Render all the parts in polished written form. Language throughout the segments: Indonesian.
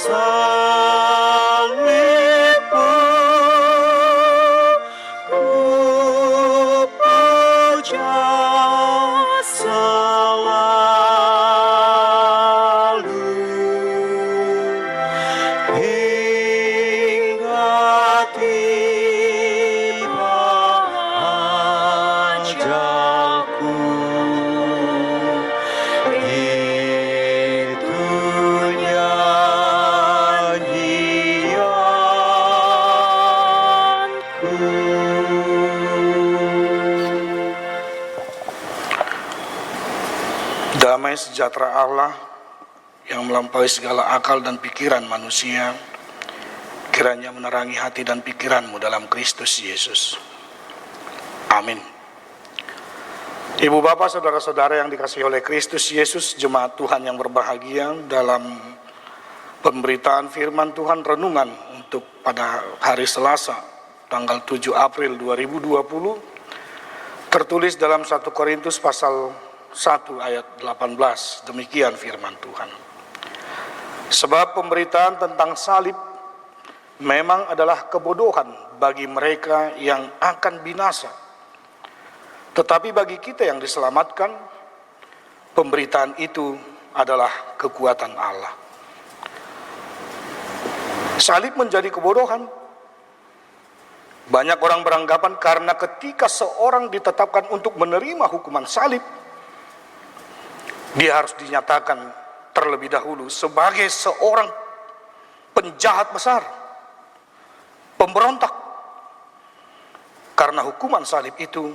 salibmu, ku puja selalu hingga tiba ajalku. Itu nyanyianku. Damai sejahtera Allah yang melampaui segala akal dan pikiran manusia, kiranya menerangi hati dan pikiranmu dalam Kristus Yesus. Amin. Ibu bapak, saudara-saudara yang dikasihi oleh Kristus Yesus, jemaat Tuhan yang berbahagia, dalam pemberitaan firman Tuhan renungan untuk pada hari Selasa, tanggal 7 April 2020, tertulis dalam 1 Korintus pasal 1 ayat 18, demikian firman Tuhan. Sebab pemberitaan tentang salib memang adalah kebodohan bagi mereka yang akan binasa. Tetapi bagi kita yang diselamatkan, pemberitaan itu adalah kekuatan Allah. Salib menjadi kebodohan. Banyak orang beranggapan karena ketika seorang ditetapkan untuk menerima hukuman salib, dia harus dinyatakan terlebih dahulu sebagai seorang penjahat besar, pemberontak. Karena hukuman salib itu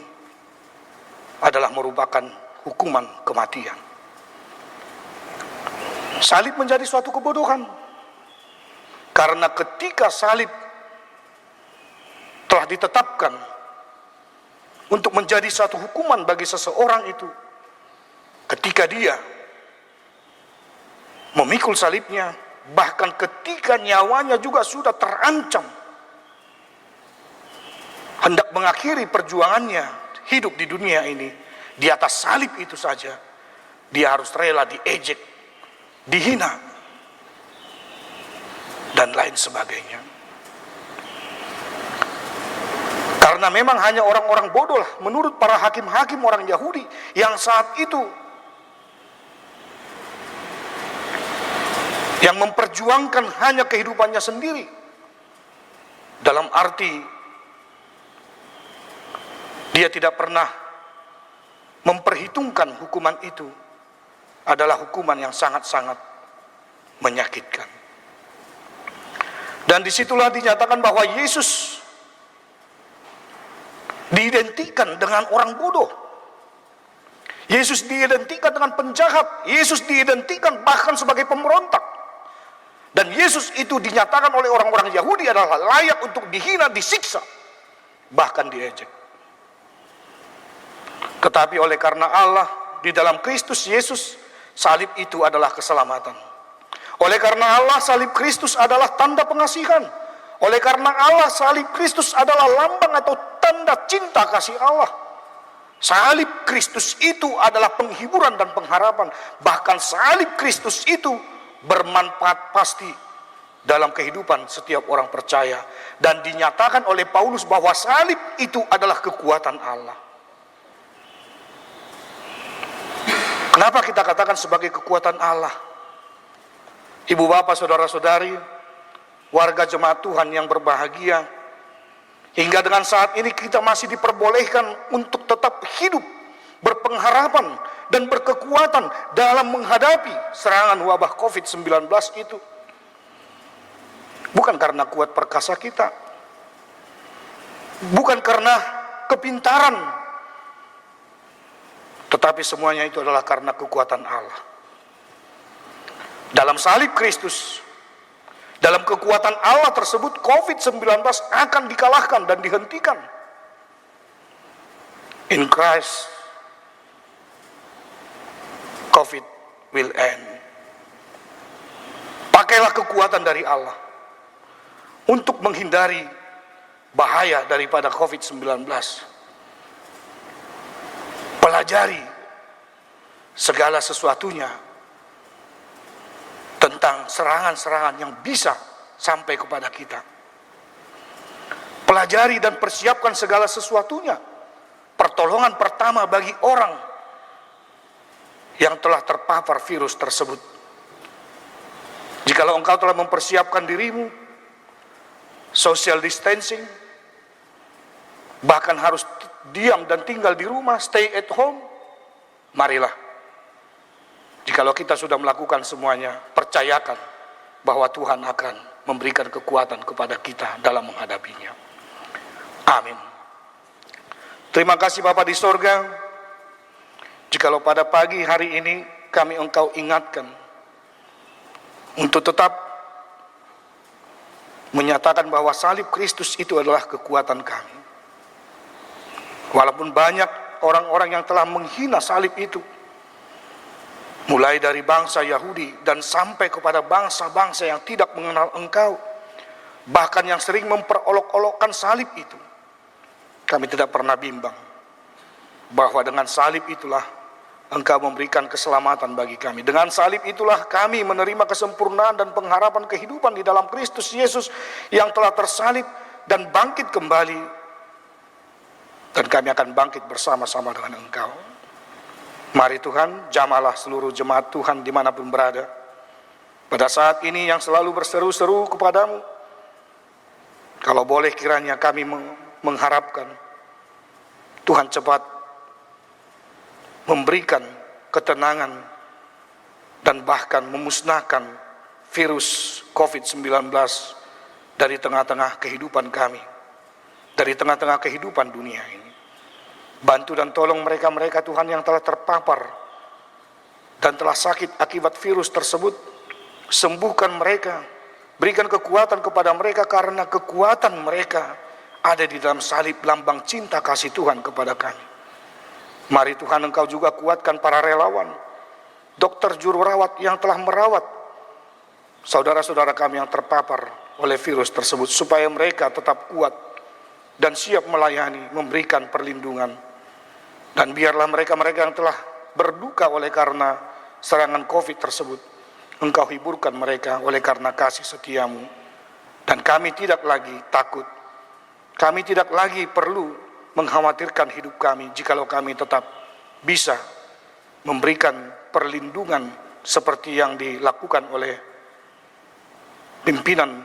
adalah merupakan hukuman kematian. Salib menjadi suatu kebodohan. Karena ketika salib telah ditetapkan untuk menjadi satu hukuman bagi seseorang itu, ketika dia memikul salibnya, bahkan ketika nyawanya juga sudah terancam, hendak mengakhiri perjuangannya hidup di dunia ini, di atas salib itu saja, dia harus rela diejek, dihina, dan lain sebagainya. Karena memang hanya orang-orang bodoh lah, menurut para hakim-hakim orang Yahudi yang saat itu, yang memperjuangkan hanya kehidupannya sendiri, dalam arti dia tidak pernah memperhitungkan hukuman itu adalah hukuman yang sangat-sangat menyakitkan. Dan disitulah dinyatakan bahwa Yesus diidentikan dengan orang bodoh. Yesus diidentikan dengan penjahat. Yesus diidentikan bahkan sebagai pemberontak. Dan Yesus itu dinyatakan oleh orang-orang Yahudi adalah layak untuk dihina, disiksa, bahkan diejek. Tetapi oleh karena Allah di dalam Kristus Yesus, salib itu adalah keselamatan. Oleh karena Allah, salib Kristus adalah tanda pengasihan. Oleh karena Allah, salib Kristus adalah lambang atau tanda cinta kasih Allah. Salib Kristus itu adalah penghiburan dan pengharapan. Bahkan salib Kristus itu bermanfaat pasti dalam kehidupan setiap orang percaya. Dan dinyatakan oleh Paulus bahwa salib itu adalah kekuatan Allah. Kenapa kita katakan sebagai kekuatan Allah? Ibu bapak, saudara-saudari, warga jemaat Tuhan yang berbahagia, hingga dengan saat ini kita masih diperbolehkan untuk tetap hidup, berpengharapan dan berkekuatan dalam menghadapi serangan wabah COVID-19 itu. Bukan karena kuat perkasa kita, bukan karena kepintaran, tetapi semuanya itu adalah karena kekuatan Allah. Dalam salib Kristus, dalam kekuatan Allah tersebut, COVID-19 akan dikalahkan dan dihentikan. In Christ, COVID will end. Pakailah kekuatan dari Allah untuk menghindari bahaya daripada COVID-19. Pelajari segala sesuatunya tentang serangan-serangan yang bisa sampai kepada kita. Pelajari dan persiapkan segala sesuatunya. Pertolongan pertama bagi orang yang telah terpapar virus tersebut. Jikalau engkau telah mempersiapkan dirimu, social distancing, bahkan harus diam dan tinggal di rumah, stay at home, marilah. Jikalau kita sudah melakukan semuanya, percayakan bahwa Tuhan akan memberikan kekuatan kepada kita dalam menghadapinya. Amin. Terima kasih Bapa di sorga, jikalau pada pagi hari ini kami Engkau ingatkan untuk tetap menyatakan bahwa salib Kristus itu adalah kekuatan kami. Walaupun banyak orang-orang yang telah menghina salib itu, mulai dari bangsa Yahudi dan sampai kepada bangsa-bangsa yang tidak mengenal Engkau, bahkan yang sering memperolok-olokkan salib itu, kami tidak pernah bimbang bahwa dengan salib itulah Engkau memberikan keselamatan bagi kami. Dengan salib itulah kami menerima kesempurnaan dan pengharapan kehidupan di dalam Kristus Yesus yang telah tersalib dan bangkit kembali. Dan kami akan bangkit bersama-sama dengan Engkau. Mari Tuhan, jamalah seluruh jemaat Tuhan dimanapun berada. Pada saat ini yang selalu berseru-seru kepadamu, kalau boleh kiranya kami mengharapkan Tuhan cepat memberikan ketenangan dan bahkan memusnahkan virus COVID-19 dari tengah-tengah kehidupan kami, dari tengah-tengah kehidupan dunia ini. Bantu dan tolong mereka-mereka Tuhan yang telah terpapar dan telah sakit akibat virus tersebut. Sembuhkan mereka, berikan kekuatan kepada mereka karena kekuatan mereka ada di dalam salib lambang cinta kasih Tuhan kepada kami. Mari Tuhan Engkau juga kuatkan para relawan, dokter juru rawat yang telah merawat saudara-saudara kami yang terpapar oleh virus tersebut, supaya mereka tetap kuat dan siap melayani, memberikan perlindungan. Dan biarlah mereka-mereka yang telah berduka oleh karena serangan COVID tersebut, Engkau hiburkan mereka oleh karena kasih setiamu. Dan kami tidak lagi takut, kami tidak lagi perlu mengkhawatirkan hidup kami, jikalau kami tetap bisa memberikan perlindungan seperti yang dilakukan oleh pimpinan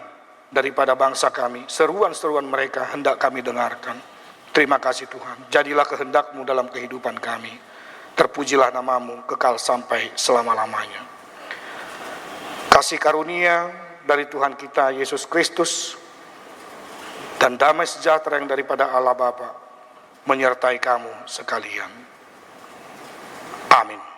daripada bangsa kami. Seruan-seruan mereka hendak kami dengarkan. Terima kasih Tuhan, jadilah kehendak-Mu dalam kehidupan kami. Terpujilah nama-Mu kekal sampai selama-lamanya. Kasih karunia dari Tuhan kita Yesus Kristus dan damai sejahtera yang daripada Allah Bapa menyertai kamu sekalian. Amin.